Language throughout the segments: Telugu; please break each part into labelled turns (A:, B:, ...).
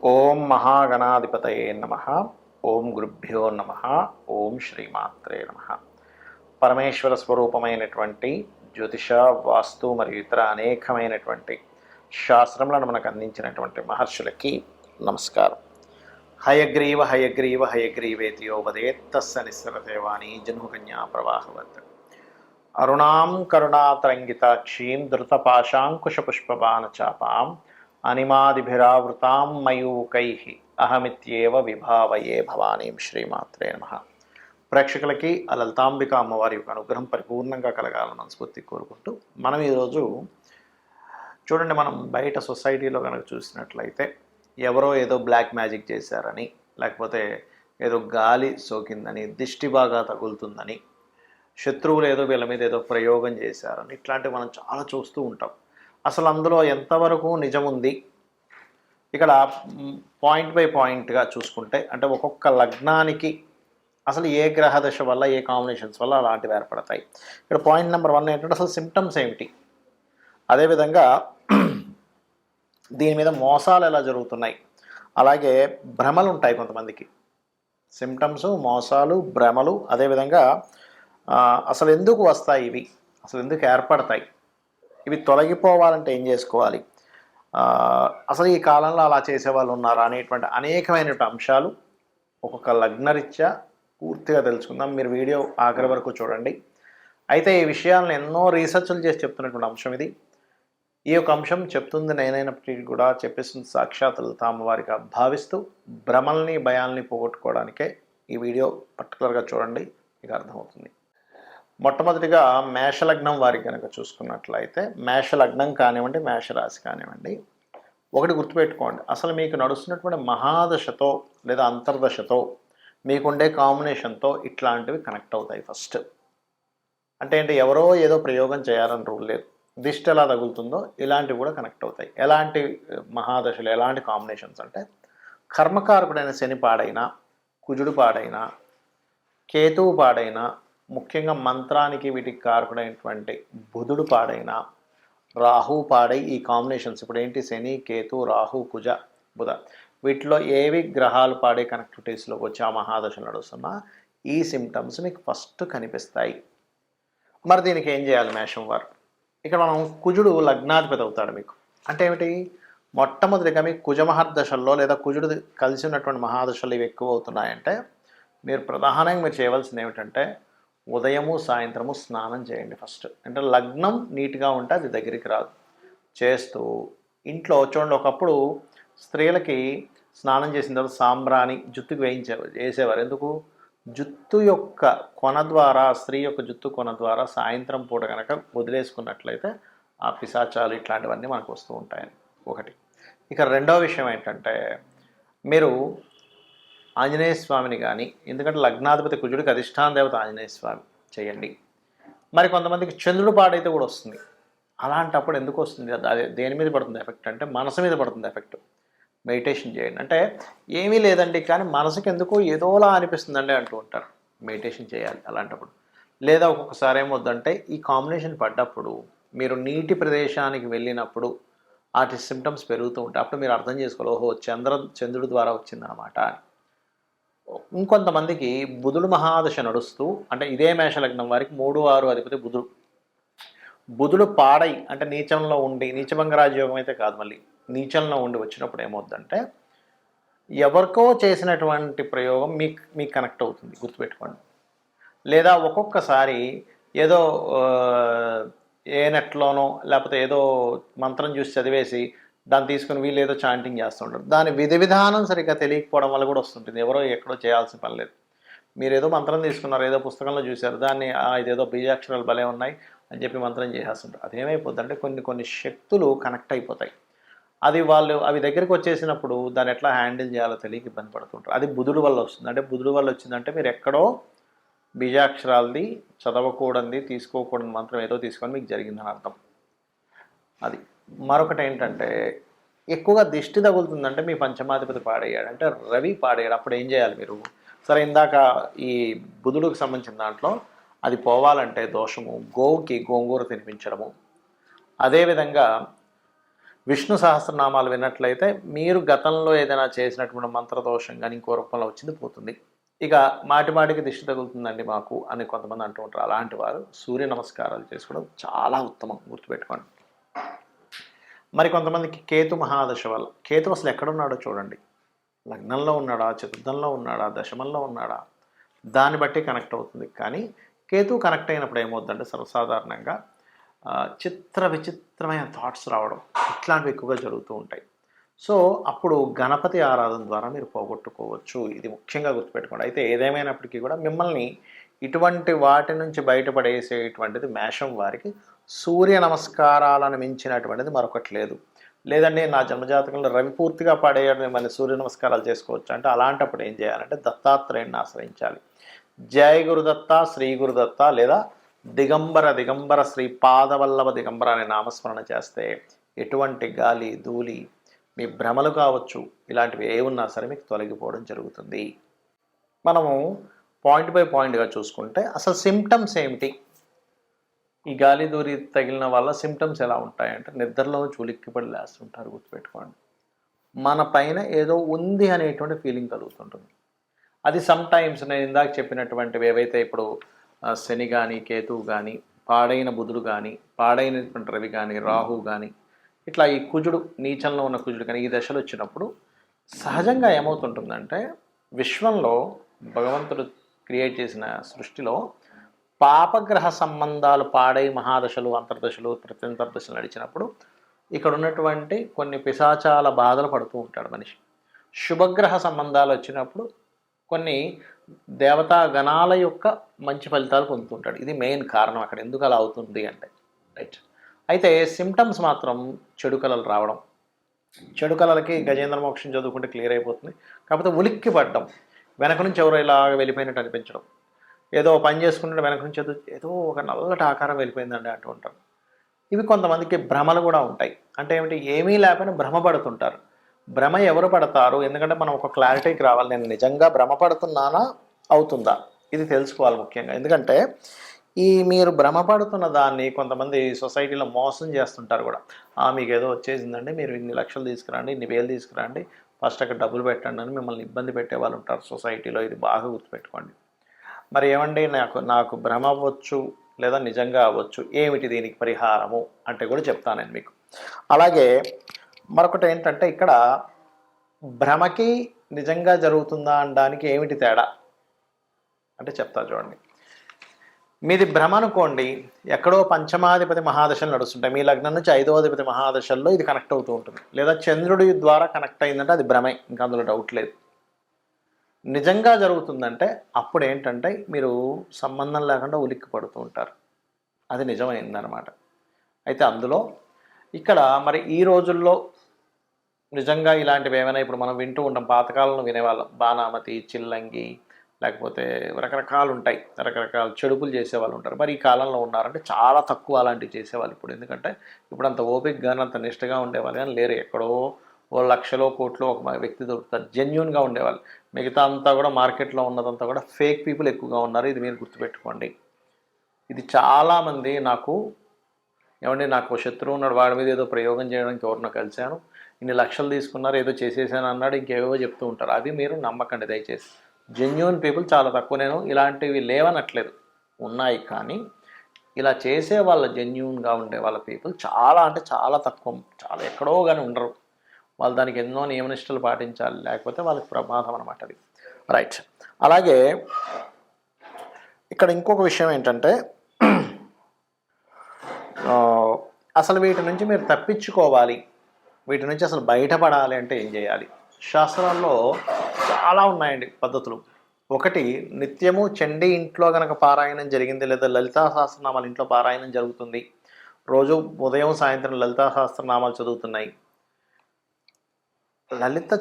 A: ఓం మహాగణాధిపతయే నమ. ఓం గురుభ్యో నమ. ఓం శ్రీమాత్రే నమ. పరమేశ్వర స్వరూపమైనటువంటి జ్యోతిష, వాస్తు మరియు ఇతర అనేకమైనటువంటి శాస్త్రములను మనకు అందించినటువంటి మహర్షులకి నమస్కారం. హయగ్రీవ హయగ్రీవ హయగ్రీవేతియో వదేత్తస్స నిస్సరదేవాణి జన్మకన్యా ప్రవాహవత్. అరుణాం కరుణాతరంగితాక్షీం ధృతపాశాంకుశపుష్పబాణచాపాం అనిమాదిభిరావృతాం మయూకైః అహమిత్యేవ విభావయే భవానీం. శ్రీమాత్రే నమః. ప్రేక్షకులకి ఆ లలితాంబిక అమ్మవారి యొక్క అనుగ్రహం పరిపూర్ణంగా కలగాలని మనస్ఫూర్తి కోరుకుంటూ మనం ఈరోజు చూడండి, మనం బయట సొసైటీలో కనుక చూసినట్లయితే ఎవరో ఏదో బ్లాక్ మ్యాజిక్ చేశారని, లేకపోతే ఏదో గాలి సోకిందని, దిష్టి బాగా తగులుతుందని, శత్రువులు ఏదో వీళ్ళ మీద ఏదో ప్రయోగం చేశారని, ఇట్లాంటివి మనం చాలా చూస్తూ ఉంటాం. అసలు అందులో ఎంతవరకు నిజం ఉంది? ఇక్కడ పాయింట్ బై పాయింట్గా చూసుకుంటే, అంటే ఒక్కొక్క లగ్నానికి అసలు ఏ గ్రహ దశ వల్ల, ఏ కాంబినేషన్స్ వల్ల అలాంటివి ఏర్పడతాయి. ఇక్కడ పాయింట్ నెంబర్ 1 ఏంటంటే అసలు సిమ్టమ్స్ ఏమిటి, అదేవిధంగా దీని మీద మోసాలు ఎలా జరుగుతున్నాయి, అలాగే భ్రమలు ఉంటాయి కొంతమందికి. సిమ్టమ్స్, మోసాలు, భ్రమలు, అదేవిధంగా అసలు ఎందుకు వస్తాయి ఇవి, అసలు ఎందుకు ఏర్పడతాయి, ఇవి తొలగిపోవాలంటే ఏం చేసుకోవాలి, అసలు ఈ కాలంలో అలా చేసేవాళ్ళు ఉన్నారా అనేటువంటి అనేకమైనటువంటి అంశాలు ఒక్కొక్క లగ్నరీత్యా పూర్తిగా తెలుసుకుందాం. మీరు వీడియో ఆఖరి వరకు చూడండి. అయితే ఈ విషయాలను ఎన్నో రీసెర్చ్లు చేసి చెప్తున్నటువంటి అంశం ఇది. ఈ యొక్క అంశం చెప్తుంది నేనైనప్పటికీ కూడా చెప్పేస్తుంది సాక్షాత్ లలితామ్మవారిగా భావిస్తూ భ్రమల్ని, భయాల్ని పోగొట్టుకోవడానికే ఈ వీడియో పర్టికులర్గా చూడండి, మీకు అర్థమవుతుంది. మొట్టమొదటిగా మేషలగ్నం వారికి కనుక చూసుకున్నట్లయితే, మేషలగ్నం కానివ్వండి, మేషరాశి కానివ్వండి, ఒకటి గుర్తుపెట్టుకోండి, అసలు మీకు నడుస్తున్నటువంటి మహాదశతో లేదా అంతర్దశతో మీకుండే కాంబినేషన్తో ఇట్లాంటివి కనెక్ట్ అవుతాయి. ఫస్ట్ అంటే ఏంటి, ఎవరో ఏదో ప్రయోగం చేయాలని రూల్ లేదు. దిష్టి ఎలా తగులుతుందో ఇలాంటివి కూడా కనెక్ట్ అవుతాయి. ఎలాంటి మహాదశలు, ఎలాంటి కాంబినేషన్స్ అంటే, కర్మకారకుడైన శని పాడైనా, కుజుడు పాడైనా, కేతువు పాడైనా, ముఖ్యంగా మంత్రానికి వీటికి కారకుడైనటువంటి బుధుడు పాడైనా, రాహు పాడై, ఈ కాంబినేషన్స్ ఇప్పుడు ఏంటి, శని, కేతు, రాహు, కుజ, బుధ, వీటిలో ఏవి గ్రహాలు పాడే కనెక్టివిటీస్లోకి వచ్చి ఆ మహాదశలు నడుస్తున్నా ఈ సిమ్టమ్స్ మీకు ఫస్ట్ కనిపిస్తాయి. మరి దీనికి ఏం చేయాలి మేషం వారు? ఇక్కడ మనం కుజుడు లగ్నాధిపతి అవుతాడు మీకు. అంటే ఏమిటి, మొట్టమొదటిగా మీకు కుజ మహర్దశల్లో లేదా కుజుడు కలిసి ఉన్నటువంటి మహాదశలు ఇవి ఎక్కువ అవుతున్నాయంటే, మీరు ప్రధానంగా మీరు చేయవలసింది ఏమిటంటే, ఉదయము సాయంత్రము స్నానం చేయండి ఫస్ట్. అంటే లగ్నం నీట్గా ఉంటే అది దగ్గరికి రాదు. చేస్తూ ఇంట్లో చూడండి, ఒకప్పుడు స్త్రీలకి స్నానం చేసిన తర్వాత సాంబ్రాణి జుట్టుకు వేసేవారు. ఎందుకు? జుత్తు యొక్క కొన ద్వారా, స్త్రీ యొక్క జుత్తు కొన ద్వారా సాయంత్రం పూట కనుక వదిలేసుకున్నట్లయితే ఆ పిశాచాలు ఇట్లాంటివన్నీ మనకు వస్తూ ఉంటాయని ఒకటి. ఇక రెండవ విషయం ఏంటంటే, మీరు ఆంజనేయ స్వామిని కానీ, ఎందుకంటే లగ్నాధిపతి కుజుడికి అధిష్టాన దేవత ఆంజనేయ స్వామి చేయండి. మరి కొంతమందికి చంద్రుడు పాడైతే కూడా వస్తుంది. అలాంటప్పుడు ఎందుకు వస్తుంది, అదే దేని మీద పడుతుంది ఎఫెక్ట్ అంటే మనసు మీద పడుతుంది ఎఫెక్ట్. మెడిటేషన్ చేయండి. అంటే ఏమీ లేదండి కానీ మనసుకి ఎందుకో ఏదోలా అనిపిస్తుందండి అంటూ ఉంటారు. మెడిటేషన్ చేయాలి అలాంటప్పుడు. లేదా ఒక్కొక్కసారి ఏమవుద్దంటే, ఈ కాంబినేషన్ పడ్డప్పుడు మీరు నీటి ప్రదేశానికి వెళ్ళినప్పుడు వాటి సిమ్టమ్స్ పెరుగుతూ ఉంటాయి. అప్పుడు మీరు అర్థం చేసుకోవాలి, ఓహో చంద్రుడి ద్వారా వచ్చిందనమాట అని. ఇంకొంతమందికి బుధుడు మహాదశ నడుస్తూ, అంటే ఇదే మేషలగ్నం వారికి 3, 6 అధిపతి బుధుడు. బుధుడు పాడై అంటే నీచంలో ఉండి, నీచభంగరాజయోగం అయితే కాదు, మళ్ళీ నీచంలో ఉండి వచ్చినప్పుడు ఏమవుద్దంటే, ఎవరికో చేసినటువంటి ప్రయోగం మీకు కనెక్ట్ అవుతుంది, గుర్తుపెట్టుకోండి. లేదా ఒక్కొక్కసారి ఏదో ఏ నెట్లోనో లేకపోతే ఏదో మంత్రం చూసి చదివేసి దాన్ని తీసుకుని వీళ్ళు ఏదో చాంటింగ్ చేస్తుంటారు. దాని విధి విధానం సరిగ్గా తెలియకపోవడం వల్ల కూడా వస్తుంటుంది. ఎవరో ఎక్కడో చేయాల్సిన పని లేదు. మీరు ఏదో మంత్రం తీసుకున్నారు, ఏదో పుస్తకంలో చూశారు, దాన్ని ఇదేదో బీజాక్షరాలు భలే ఉన్నాయి అని చెప్పి మంత్రం చేసేస్తుంటారు. అదేమైపోద్ది అంటే కొన్ని శక్తులు కనెక్ట్ అయిపోతాయి. అవి దగ్గరికి వచ్చేసినప్పుడు దాన్ని ఎట్లా హ్యాండిల్ చేయాలో తెలియక ఇబ్బంది పడుతుంటారు. అది బుధుడు వల్ల వస్తుంది. అంటే బుధుడు వల్ల వచ్చిందంటే మీరు ఎక్కడో బీజాక్షరాలది, చదవకూడనిది, తీసుకోకూడని మంత్రం ఏదో తీసుకొని మీకు జరిగిందని అర్థం. అది మరొకటి ఏంటంటే, ఎక్కువగా దిష్టి తగులుతుందంటే మీ పంచమాధిపతి పాడయ్యాడు, అంటే రవి పాడయ్యాడు. అప్పుడు ఏం చేయాలి మీరు? సరే, ఇందాక ఈ బుధుడికి సంబంధించిన దాంట్లో అది పోవాలంటే దోషము, గోవుకి గోంగూర తినిపించడము, అదేవిధంగా విష్ణు సహస్రనామాలు విన్నట్లయితే మీరు గతంలో ఏదైనా చేసినటువంటి మంత్రదోషం కానీ ఇంకో రూపంలో వచ్చింది పోతుంది. ఇక మాటిమాటికి దిష్టి తగులుతుందండి మాకు అని కొంతమంది అంటూ ఉంటారు. అలాంటి వారు సూర్య నమస్కారాలు చేసుకోవడం చాలా ఉత్తమం, గుర్తుపెట్టుకోండి. మరి కొంతమందికి కేతు మహాదశ వల్ల, కేతు అసలు ఎక్కడున్నాడో చూడండి. లగ్నంలో ఉన్నాడా, చతుర్థంలో ఉన్నాడా, దశమంలో ఉన్నాడా, దాన్ని బట్టి కనెక్ట్ అవుతుంది. కానీ కేతు కనెక్ట్ అయినప్పుడు ఏమవుతుందంటే సర్వసాధారణంగా విచిత్రమైన థాట్స్ రావడం ఇట్లాంటివి ఎక్కువగా జరుగుతూ ఉంటాయి. సో అప్పుడు గణపతి ఆరాధన ద్వారా మీరు పోగొట్టుకోవచ్చు. ఇది ముఖ్యంగా గుర్తుపెట్టుకోండి. అయితే ఏదేమైనప్పటికీ కూడా మిమ్మల్ని ఇటువంటి వాటి నుంచి బయటపడేసేటువంటిది మేషం వారికి సూర్య నమస్కారాలను మించినటువంటిది మరొకటి లేదు. లేదండి నా జన్మజాతకంలో రవి పూర్తిగా పడేయడం మిమ్మల్ని సూర్య నమస్కారాలు చేసుకోవచ్చు అంటే అలాంటప్పుడు ఏం చేయాలంటే దత్తాత్రేయుని ఆశ్రయించాలి. జయ గురుదత్త, శ్రీ గురుదత్త లేదా దిగంబర శ్రీ పాదవల్లభ దిగంబర అనే నామస్మరణ చేస్తే ఎటువంటి గాలి ధూళి మీ భ్రమలు కావచ్చు ఇలాంటివి ఏ ఉన్నా సరే మీకు తొలగిపోవడం జరుగుతుంది. మనము పాయింట్ బై పాయింట్గా చూసుకుంటే అసలు సిమ్టమ్స్ ఏమిటి, ఈ గాలి దూరి తగిలిన వల్ల సిమ్టమ్స్ ఎలా ఉంటాయంటే నిద్రలో చులిక్కిపడి లేస్తుంటారు. గుర్తుపెట్టుకోండి, మన పైన ఏదో ఉంది అనేటువంటి ఫీలింగ్ కలుగుతుంటుంది. అది సమ్ టైమ్స్ నేను ఇందాక చెప్పినటువంటివి ఏవైతే ఇప్పుడు శని కానీ కేతువు కానీ పాడైన బుధుడు కానీ పాడైనటువంటి రవి కానీ రాహు కానీ ఇట్లా ఈ కుజుడు నీచంలో ఉన్న కుజుడు కానీ ఈ దశలు వచ్చినప్పుడు సహజంగా ఏమవుతుంటుందంటే విశ్వంలో భగవంతుడు క్రియేట్ చేసిన సృష్టిలో పాపగ్రహ సంబంధాలు పాడై మహాదశలు అంతర్దశలు ప్రత్యంతర్దశలు నడిచినప్పుడు ఇక్కడ ఉన్నటువంటి కొన్ని పిశాచాల బాధలు పడుతూ ఉంటాడు మనిషి. శుభగ్రహ సంబంధాలు వచ్చినప్పుడు కొన్ని దేవతా గణాల యొక్క మంచి ఫలితాలు పొందుతుంటాడు. ఇది మెయిన్ కారణం అక్కడ ఎందుకు అలా అవుతుంది అంటే. రైట్. అయితే సిమ్టమ్స్ మాత్రం చెడు కళలు రావడం, చెడు కళలకి గజేంద్ర మోక్షం చదువుకుంటే క్లియర్ అయిపోతుంది. కాకపోతే ఉలిక్కి పడ్డం, వెనక నుంచి ఎవరో ఇలాగ వెళ్ళిపోయినట్టు అనిపించడం, ఏదో పని చేసుకుంటే వెనక నుంచి ఏదో ఒక నల్లటి ఆకారం వెళ్ళిపోయిందండి అంటూ ఉంటారు. ఇవి కొంతమందికి భ్రమలు కూడా ఉంటాయి. అంటే ఏమిటి, ఏమీ లేకపోయినా భ్రమపడుతుంటారు. భ్రమ ఎవరు పడతారు, ఎందుకంటే మనం ఒక క్లారిటీకి రావాలి. నేను నిజంగా భ్రమపడుతున్నానా అవుతుందా ఇది తెలుసుకోవాలి ముఖ్యంగా. ఎందుకంటే ఈ మీరు భ్రమపడుతున్న దాన్ని కొంతమంది సొసైటీలో మోసం చేస్తుంటారు కూడా. మీకు ఏదో వచ్చేసిందండి, మీరు ఇన్ని లక్షలు తీసుకురండి, ఇన్ని వేలు తీసుకురండి, ఫస్ట్ అక్కడ డబ్బులు పెట్టండి అని మిమ్మల్ని ఇబ్బంది పెట్టే వాళ్ళు ఉంటారు సొసైటీలో. ఇది బాగా గుర్తుపెట్టుకోండి. మరి ఏమండి నాకు భ్రమ అవ్వచ్చు లేదా నిజంగా అవ్వచ్చు, ఏమిటి దీనికి పరిహారము అంటే కూడా చెప్తాను నేను మీకు. అలాగే మరొకటి ఏంటంటే ఇక్కడ భ్రమకి నిజంగా జరుగుతుందా అనడానికి ఏమిటి తేడా అంటే చెప్తా చూడండి. మీది భ్రమ అనుకోండి, ఎక్కడో పంచమాధిపతి మహాదశలు నడుస్తుంటాయి, మీ లగ్నం నుంచి 5వ అధిపతి మహాదశల్లో ఇది కనెక్ట్ అవుతూ ఉంటుంది. లేదా చంద్రుడి ద్వారా కనెక్ట్ అయిందంటే అది భ్రమే, ఇంకా అందులో డౌట్ లేదు. నిజంగా జరుగుతుందంటే అప్పుడు ఏంటంటే మీరు సంబంధం లేకుండా ఉలిక్కి పడుతూ ఉంటారు, అది నిజమైందనమాట. అయితే అందులో ఇక్కడ మరి ఈ రోజుల్లో నిజంగా ఇలాంటివి ఏమైనా ఇప్పుడు మనం వింటూ ఉంటాం, పాతకాలంలో వినేవాళ్ళం, బాణామతి, చిల్లంగి, లేకపోతే రకరకాలు ఉంటాయి, రకరకాల చెడుపులు చేసేవాళ్ళు ఉంటారు. మరి ఈ కాలంలో ఉన్నారంటే చాలా తక్కువ అలాంటివి చేసేవాళ్ళు ఇప్పుడు. ఎందుకంటే ఇప్పుడు అంత ఓపిక కానీ అంత నిష్టగా ఉండేవాళ్ళు కానీ లేరు. ఎక్కడో ఓ లక్షలో కోట్లో ఒక వ్యక్తి దొరుకుతారు జెన్యూన్గా ఉండేవాళ్ళు. మిగతా అంతా కూడా మార్కెట్లో ఉన్నదంతా కూడా ఫేక్ పీపుల్ ఎక్కువగా ఉన్నారు. ఇది మీరు గుర్తుపెట్టుకోండి. ఇది చాలామంది ఏమండి నాకు శత్రువు ఉన్నాడు, వాడి మీద ఏదో ప్రయోగం చేయడానికి ఎవరినో కలిశాను, ఇన్ని లక్షలు తీసుకున్నారు, ఏదో చేసేసాను అన్నాడు, ఇంకేవో చెప్తూ ఉంటారు. అవి మీరు నమ్మకండి దయచేసి. జెన్యూన్ పీపుల్ చాలా తక్కువ. నేను ఇలాంటివి లేవనట్లేదు, ఉన్నాయి. కానీ ఇలా చేసే వాళ్ళ జెన్యూన్గా ఉండే వాళ్ళ పీపుల్ చాలా అంటే చాలా తక్కువ, చాలా ఎక్కడో కానీ ఉండరు. వాళ్ళు దానికి ఎన్నో నియమనిష్టలు పాటించాలి, లేకపోతే వాళ్ళకి ప్రమాదం అనమాట అది. రైట్. అలాగే ఇక్కడ ఇంకొక విషయం ఏంటంటే అసలు వీటి నుంచి మీరు తప్పించుకోవాలి, వీటి నుంచి అసలు బయటపడాలి అంటే ఏం చేయాలి? శాస్త్రాల్లో చాలా ఉన్నాయండి పద్ధతులు. ఒకటి, నిత్యము చండీ ఇంట్లో కనుక పారాయణం జరిగింది, లేదా లలితా సహస్రనామాలు ఇంట్లో పారాయణం జరుగుతుంది, రోజు ఉదయం సాయంత్రం లలితా సహస్రనామాలు చదువుతున్నాయి, లలిత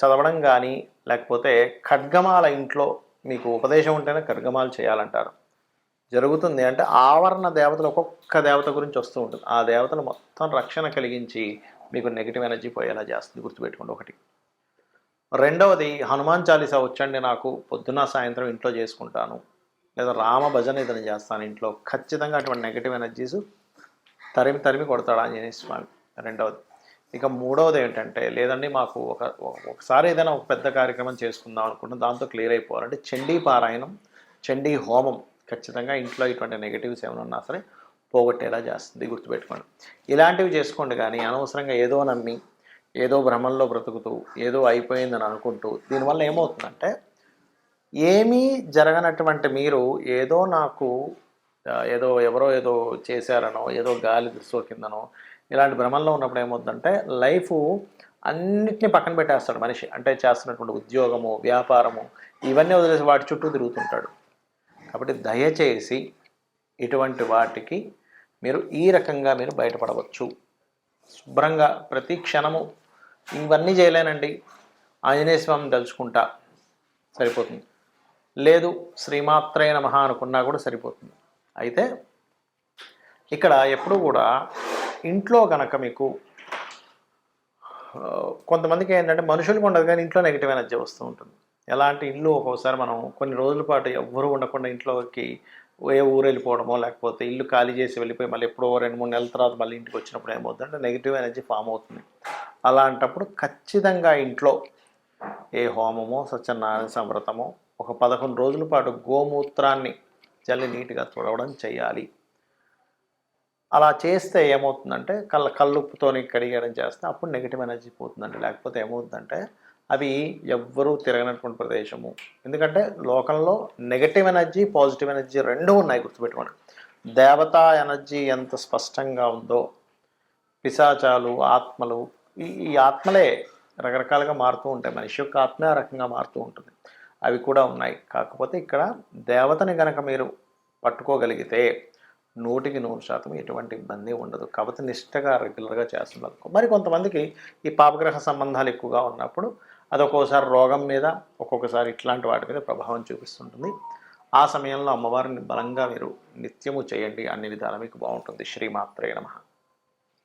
A: చదవడం కానీ లేకపోతే ఖడ్గమాల ఇంట్లో మీకు ఉపదేశం ఉంటేనే ఖడ్గమాలు చేయాలంటారు. జరుగుతుంది అంటే ఆవరణ దేవతలు ఒక్కొక్క దేవత గురించి వస్తూ ఉంటుంది. ఆ దేవతలు మొత్తం రక్షణ కలిగించి మీకు నెగిటివ్ ఎనర్జీ పోయేలా చేస్తుంది, గుర్తుపెట్టుకోండి. ఒకటి. రెండవది, హనుమాన్ చాలీసా వచ్చండి నాకు, పొద్దున్న సాయంత్రం ఇంట్లో చేసుకుంటాను, లేదా రామ భజన ఏదైనా చేస్తాను ఇంట్లో, ఖచ్చితంగా అటువంటి నెగిటివ్ ఎనర్జీస్ తరిమి కొడతాడు ఆంజనేయ స్వామి. రెండవది. ఇక మూడవది ఏంటంటే, లేదండి మాకు ఒకసారి ఏదైనా ఒక పెద్ద కార్యక్రమం చేసుకుందాం అనుకుంటున్నాం, దాంతో క్లియర్ అయిపోవాలంటే చండీ పారాయణం, చండీ హోమం ఖచ్చితంగా ఇంట్లో ఇటువంటి నెగెటివ్స్ ఏమైనా ఉన్నా సరే పోగొట్టేలా చేస్తుంది, గుర్తుపెట్టుకోండి. ఇలాంటివి చేసుకోండి కానీ అనవసరంగా ఏదో నమ్మి, ఏదో భ్రమంలో బ్రతుకుతూ, ఏదో అయిపోయిందని అనుకుంటూ దీనివల్ల ఏమవుతుందంటే, ఏమీ జరగనటువంటి మీరు ఏదో నాకు ఏదో ఎవరో ఏదో చేశారనో, ఏదో గాలి సోకిందనో, ఇలాంటి భ్రమంలో ఉన్నప్పుడు ఏమవుతుందంటే లైఫు అన్నిటిని పక్కన పెట్టేస్తాడు మనిషి. అంటే చేస్తున్నటువంటి ఉద్యోగము, వ్యాపారము ఇవన్నీ వదిలేసి వాటి చుట్టూ తిరుగుతుంటాడు. కాబట్టి దయచేసి ఇటువంటి వాటికి మీరు ఈ రకంగా మీరు బయటపడవచ్చు. శుభ్రంగా ప్రతి క్షణము ఇవన్నీ చేయలేనండి, ఆంజనేయ స్వామిని తలుచుకుంటా సరిపోతుంది, లేదు శ్రీమాత్రే నమః అనుకున్నా కూడా సరిపోతుంది. అయితే ఇక్కడ ఎప్పుడూ కూడా ఇంట్లో కనుక మీకు కొంతమందికి ఏంటంటే మనుషులకు ఉండదు కానీ ఇంట్లో నెగిటివ్ ఎనర్జీ వస్తూ ఉంటుంది. ఎలాంటి ఇల్లు ఒక్కోసారి మనం కొన్ని రోజుల పాటు ఎవ్వరూ ఉండకుండా ఇంట్లోకి ఏ ఊరు వెళ్ళిపోవడమో, లేకపోతే ఇల్లు ఖాళీ చేసి వెళ్ళిపోయి మళ్ళీ ఎప్పుడో 2-3 నెలల తర్వాత మళ్ళీ ఇంటికి వచ్చినప్పుడు ఏమవుతుందంటే నెగిటివ్ ఎనర్జీ ఫామ్ అవుతుంది. అలాంటప్పుడు ఖచ్చితంగా ఇంట్లో ఏ హోమమో, సత్యనారాయణ సంవ్రతమో ఒక 11 రోజుల పాటు గోమూత్రాన్ని చల్లి నీట్గా తుడవడం చేయాలి. అలా చేస్తే ఏమవుతుందంటే కల్లుప్పుతోని కడిగడం చేస్తే అప్పుడు నెగిటివ్ ఎనర్జీ పోతుందండి. లేకపోతే ఏమవుతుందంటే అవి ఎవ్వరూ తిరగనటువంటి ప్రదేశము. ఎందుకంటే లోకంలో నెగటివ్ ఎనర్జీ, పాజిటివ్ ఎనర్జీ రెండూ ఉన్నాయి, గుర్తుపెట్టుకోండి. దేవతా ఎనర్జీ ఎంత స్పష్టంగా ఉందో పిశాచాలు, ఆత్మలు, ఈ ఆత్మలే రకరకాలుగా మారుతూ ఉంటాయి. మనిషి యొక్క ఆత్మే ఆ రకంగా మారుతూ ఉంటుంది. అవి కూడా ఉన్నాయి. కాకపోతే ఇక్కడ దేవతని గనక మీరు పట్టుకోగలిగితే 100% ఎటువంటి ఇబ్బంది ఉండదు. కాబట్టి నిష్టగా రెగ్యులర్గా చేస్తున్నారు. మరి కొంతమందికి ఈ పాపగ్రహ సంబంధాలు ఎక్కువగా ఉన్నప్పుడు అది ఒక్కోసారి రోగం మీద, ఒక్కొక్కసారి ఇట్లాంటి వాటి మీద ప్రభావం చూపిస్తుంటుంది. ఆ సమయంలో అమ్మవారిని బలంగా మీరు నిత్యము చేయండి, అన్ని విధాలా మీకు బాగుంటుంది. శ్రీమాత్రే నమః.